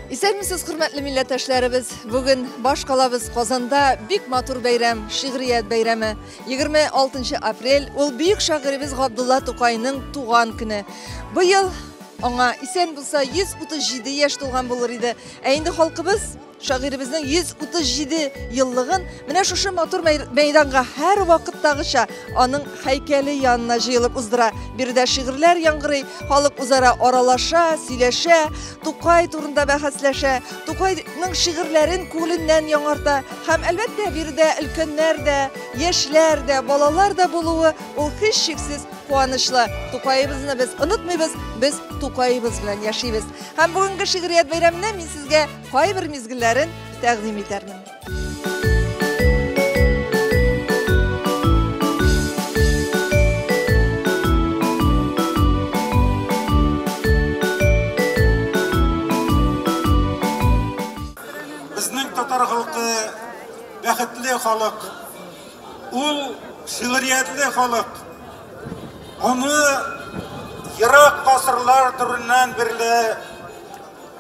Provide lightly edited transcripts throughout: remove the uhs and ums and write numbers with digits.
Исәнмесез, хөрмәтле милләттәшләребез. Бүген баш калабыз Казанда бик матур бәйрәм, шигърият бәйрәме. 26 апрель ул бөек шагыйребез Габдулла Тукайның туган көне. Бу ел аңа исән булса 137 яшь тулган булыр иде. Ә инде халкыбыз шагыйребезнең 137 еллыгын менә шушы матур мәйданга һәр вакыттагыча аның һәйкәле янына җыелып уздыра. Биредә шигырьләр яңгырый, халык үзара аралаша, сөйләшә, Тукай турында бәхәсләшә, Тукайның шигырьләрен күңеленнән яңарта һәм әлбәттә биредә өлкәннәр дә, яшьләр дә, балалар да булуы ул һичшиксез куанычлы. Тукайыбызны без онытмыйбыз, без Тукайыбыз белән яшибез. Һәм бүгенге шигърият бәйрәменә мин сезгә кайбер мизгелләрен тәкъдим итәрмен. Безнең татар халкы бәхетле халык. Ул шигъриятле халык. Аны ерак гасырлар түреннән бирле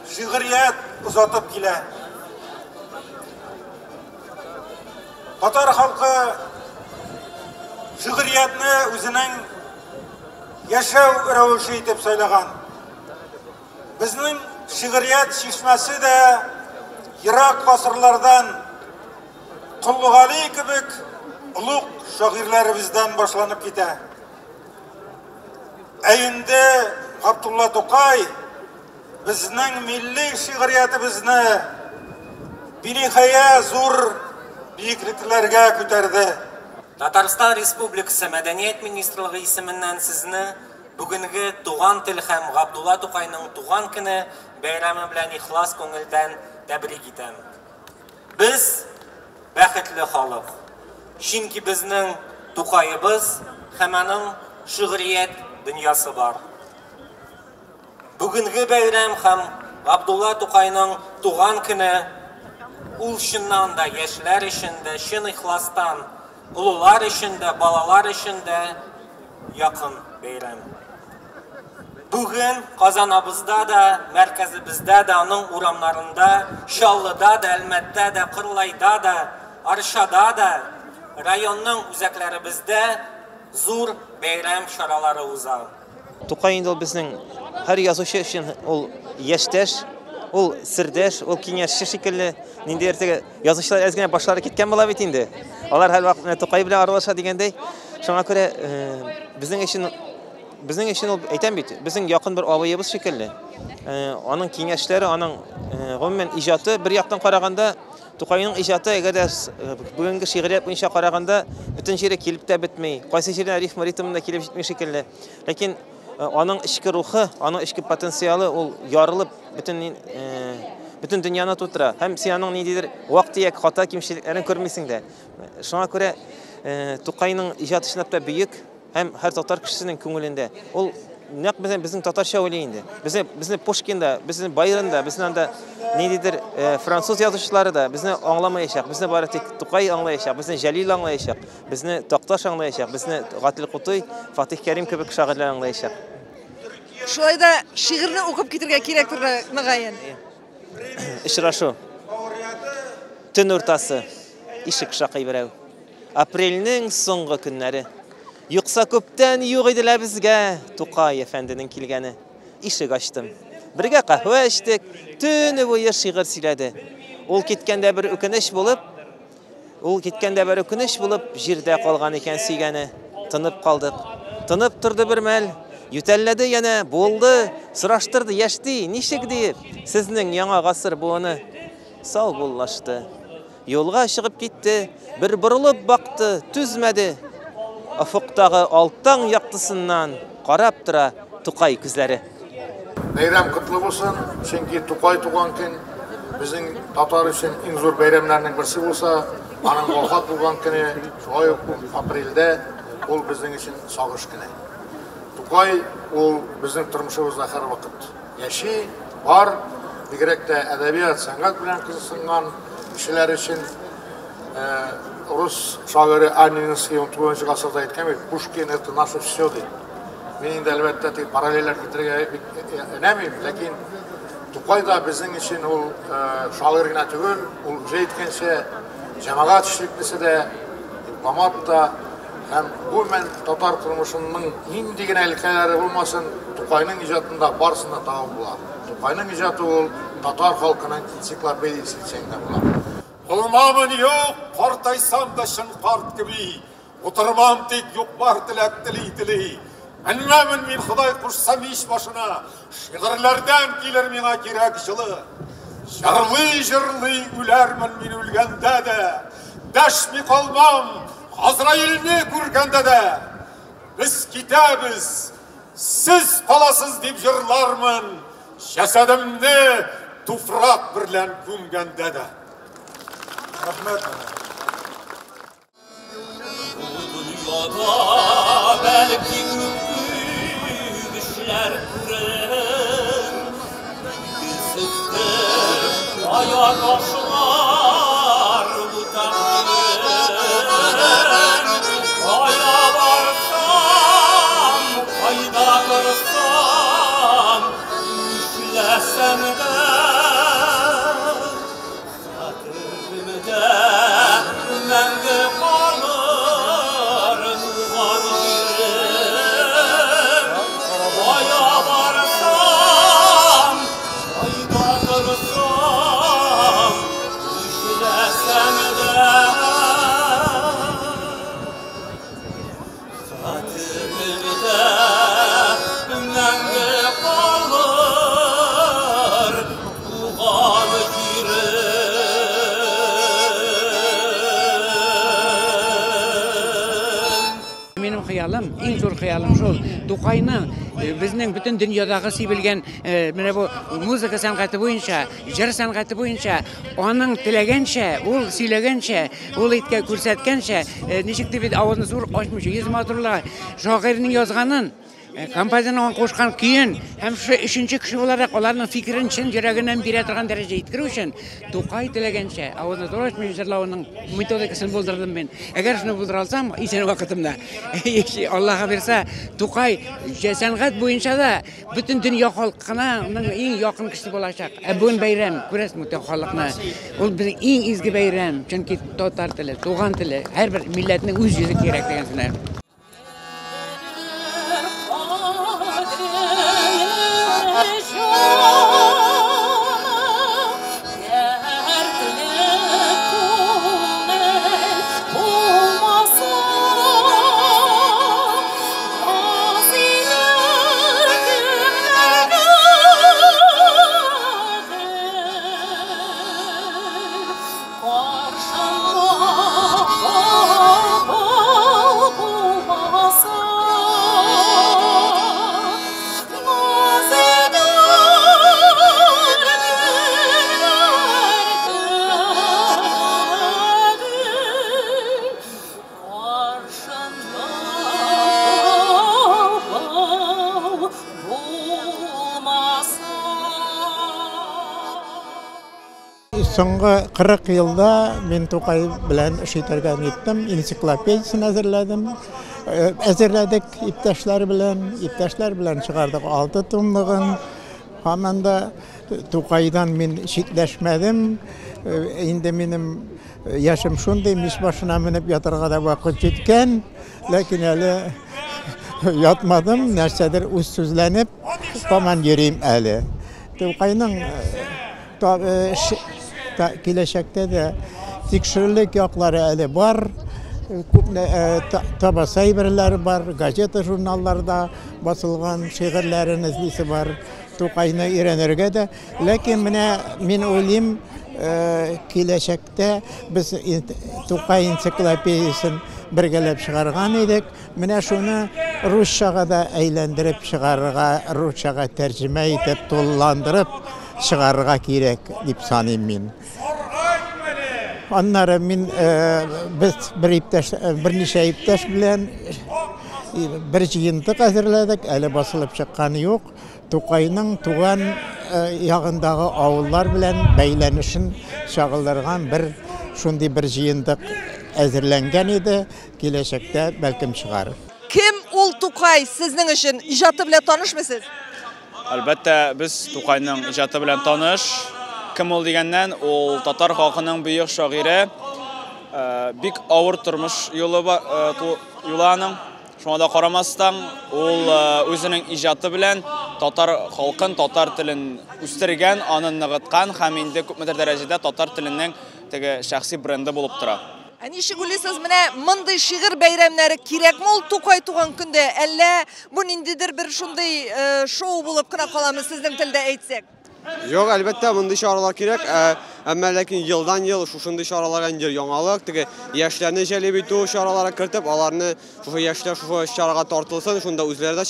шигърият узатып килә. Татар халкы шигъриятны үзенең яшәү рәвеше итеп сайлаган. Безнең шигърият шишмәсе дә ерак гасырлардан Кулгали кебек улуг шагыйрьләребездән башланып китә. Әйенде Габдулла Тукай безнең милли шигъриятыбызны бинихая зур биеклекләргә күтәрде. Татарстан Республикасы Мәдәният министрлыгы исеменнән сезне бүгенге туган тел һәм Габдулла Тукайның туган көне бәйрәме белән ихлас күңелдән тәбрик итәм. Без бәхетле халык. Чөнки безнең Тукайыбыз һәм аның шигърият дөньясы бар. Бүгенге бәйрәм һәм Габдулла Тукайның туган көне ул чыннан да яшьләр өчен дә, чын ихластан, улылар өчен дә, балалар өчен дә якын бәйрәм. Бүген Казаныбызда да, мәркәзебездә дә, аның урамнарында, Чаллыда да, Әлмәттә дә, Кырлайда да, Арчада да, районның үзәкләребездә зур бәйрәм чаралары уза. Тукай инде ул безнең һәр язучы өчен ул яшьтәш, ул сирдәш, ул киңәшче шикелле. Нинди иртәгә язучылар әз генә башлары киткән була бит инде. Алар һәр вакыт Тукай белән аралаша дигәндәй. Шуңа күрә безнең өчен ул әйтәм бит, безнең якын бер абыебыз шикелле. Аның киңәшләре, аның гомумән иҗаты бер яктан караганда Тукайның иҗаты әгәр бүгенге шигърият буенча караганда бөтен җире килеп тә бетми. Кайсы җирдә рифм ритмында килеп җитми шикелле. Ләкин аның ичке рухы, аның ичке потенциалы ул ярылып бөтен дөньяны тутыра. Һәм син аның ниндидер вак-төяк хата кимчелекләрен күрмисең дә. Шуңа күрә Тукайның иҗаты чынлап та бөек һәм һәр татар кешесенең күңелендә. Ул нәкъ безнең татарча уйлый инде. Безне Пушкинда, безне Байронда, безнең анда ниндидер француз язучылары да безне аңламаячак. Безне бары тик Тукай аңлаячак, безне Җәлил аңлаячак, безне Такташ аңлаячак, безне Гатил Кутай, Фатих Кәрим кебек шагыйрьләр аңлаячак. Шулай да шигырьне укып китергә кирәктер мөгаен. Очрашу. Төн уртасы. Ишек шакый берәү. Апрельнең соңгы көннәре. Юкса күптән юк иделәр безгә Тукай әфәнденең килгәне. Ишек ачтым. Бергә каһвә эчтек, төне буе шигырь сөйләде. Ул киткәндә бер үкенеч булып, җирдә калган икән сөйгәне. Тынып калдык. Тынып торды бер мәл, ютәлләде яна, булды, сораштырды яшти, ничек дип, сезнең яңа гасыр буыны. Сау буллашты. Юлга чыгып китте, бер борылып бакты, түзмәде. Афуктагы алтан яктысыннан карап тора Тукай күзләре. Бәйрәм кутлы булсын, чөнки Тукай туган көн безнең татар өчен иң зур бәйрәмнәрнең берсе булса, аның вафат булган көне, шулай ук апрельдә ул безнең өчен сагыш көне. Тукай ул безнең тормышыбызда һәр вакыт яши, бар, бигрәк тә әдәбият, сәнгать белән кызыксынган кешеләр өчен рус шагыйре Анинский 19 гасырда әйткән бит, Пушкин это наше все ди. Мен инде әлбәттә параллельләр китерергә энәмим, ләкин Тукай да біздің үшін ол шағыр гына түгел, ол жеткенше жамағат ішіліктісі де, дипломат да, һәм бұл мен татар тұрмышының ең деген әлкәлері болмасын, Тукайның ижатында барысында тауып бұла. Тукайның ижаты ол татар халқының энциклопедиясы десеңде бұла. Olmamın yok, kortaysam da şın kart gibi. Oturmam tek yok var dilek dili. Annemin min Xuday kuşsam iş başına. Şiirlerden gelir mina gerek жылы. Жырлы ülermin min ülgende de. Deşmi kalmam, Azrail'ni көргенде de. Biz kitabız, siz kalasız deyip jırlarmın. Cesedimni tufrak birlen gömgende de. Rahmet. Dünyada belki mümkün düşler kuren, bilsizdir ayak aşılar bu takdiren. Kaya varsam, kayda kırsam, düşlesem de Məndə qalır tuğan girim. Aya varsam, ayda qırsam, düşləsəm də xatirimdə məndə qalır tuğan girim. Benim hayalim, en zor hayalim şu. Tokay'ni bizning bütün dünyadagi sevilgan mana bu muzika san'ati bo'yicha, jir san'ati bo'yicha onun tilagancha, ol siylagancha, ol aytgan ko'rsatgancha nechik deb ovozni zo'r ochmish, yezmaturlar shoirning yozganin kompozitörning qo'shgan keyin ham shu 3-kishi olarak ularning fikrini chin yuragidan bera turgan darajaga yetkirish uchun Tokay tilagancha ovozni zo'r ochmish jirlarning metodikasini bo'ldirdim men. Agar shuni bo'ldira olsam, o'sha vaqtimda Allohga bersa Tokay san'at bo'yicha da butun dunyo xalqining eng yaqin kishisi bo'lacak. Bugun bayram ko'rasizmi xalqni. U bizning eng ezgi bayram, chunki tatar tili, tug'an tili, har bir millatning o'z yuzi kerak deganlar. Соңғы 40 yılda мен Тукай белән эшләргә ниттем, энциклопедиясын әзерләдек иптәшләр белән чыгардык 6 томлыгын. Һаман да Тукайдан мин шикләшмәдем. Инде минем яшым шундый, миш башына менеп ятарга да вакыт җиткән, ләкин әле ятмадым, нәрсәдер үз сүзләнеп, һаман йөрим әле. Тукайның Киләчәктә дә тикшерүлек яклары әле бар, табаса әйберләре бар, газета, журналларда басылган шигырьләрен эзлисе бар, Тукайны өйрәнергә дә. Ләкин менә мин уйлыйм, киләчәктә без Тукай энциклопедиясын бергәләп чыгарган идек. Менә шуны русчага да әйләндереп чыгарырга, русчага тәрҗемә итеп, тулландырып чыгарырга кирәк дип саныйм мин. Аннары мин без берничә иптәш белән бер җыентык әзерләдек, әле басылып чыкканы юк. Тукайның туган ягындагы авыллар белән бәйләнешен чагылдырган бер шундый бер җыентык әзерләнгән иде, киләчәктә бәлкем чыгар. Kim ул Тукай sizning өчен иҗаты белән танышмысыз? Әлбәттә, без Тукайның иҗаты белән таныш. Кем ул дигәннән, ул татар халкының бөек шагыйре. Бик авыр тормыш юланың. Шуңа да карамастан, ул үзенең иҗаты белән татар халкын, татар телен үстергән, аны ныгыткан һәм инде күпмедер дәрәҗәдә татар теленең теге шәхси бренды булып тора. Ничек уйлыйсыз, менә мондый шигырь бәйрәмнәре кирәкме ул Тукай туган көндә, әллә бу ниндидер бер шундый шоу булып кына каламы сезнең телдә әйтсәк? Yok, әлбәттә мондый чаралар кирәк, әмма ләкин елдан ел шушындый чараларга инде яңалык, теге яшьләрне җәлеп итү чаралары кертеп, аларны шушы яшьләр шушы чарага тартылсын, шунда үзләре дә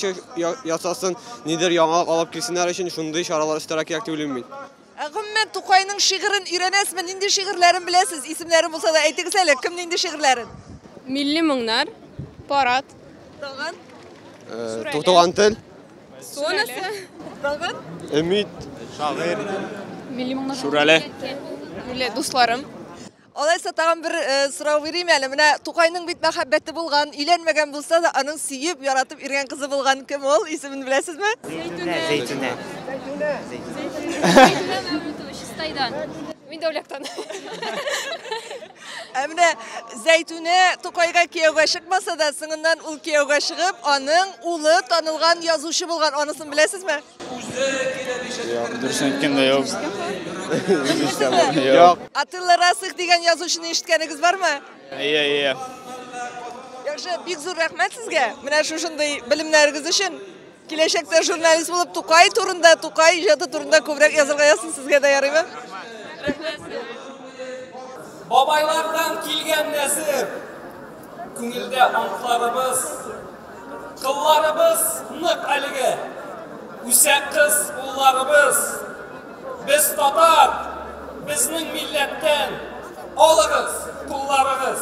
ясасын, нидер яңалык алып килсеннәр өчен шундый чаралар үстерә кирәк дип уйлыйм мин. Гомумән Тукайның шигырен өйрәнәсезме? Нинди шигырьләрен беләсез? Исемнәрен булса да әйтегез әле, кем нинди шигырьләрен? Милли моңнар, парад. Тагын? Туган тел. Сонысы. Тагын? Өмид. Шагыйрь. Милли моңнар. Шүрәле. Милли дусларым. Алайса тагын бер сорау бирим әле. Менә Тукайның бит мәхәббәте булган, өйләнмәгән булса да, аның сөеп, яратып иргән кызы булган кем ул? Исемен беләсезме? Зәйтүнә. Шистайдан. Мин Дәүләктан. Менә Зәйтүнә Тукайга кияүгә чыкмаса да, сыңыннан ул кияүгә чыгып, аның улы танылган язучы булган. Анысын беләсезме? Дөрес әйткәндә юк. Юк. Атылла Расих дигән язучыны ишеткәнегез бармы? Ие. Яхшы, бик зур рәхмәт сезгә. Менә шушындый белемнәрегез өчен. Киләчәктә журналист булып Тукай турында, Тукай иҗаты турында күбрәк язырга язсын, сезгә дә ярыймы? Бабайлардан килгән нәзер, күңелдә антларыбыз, кылларыбыз нык әлеге, үсәк кыз улларыбыз, без татар, безнең милләттән, алыгыз, кулларыгыз.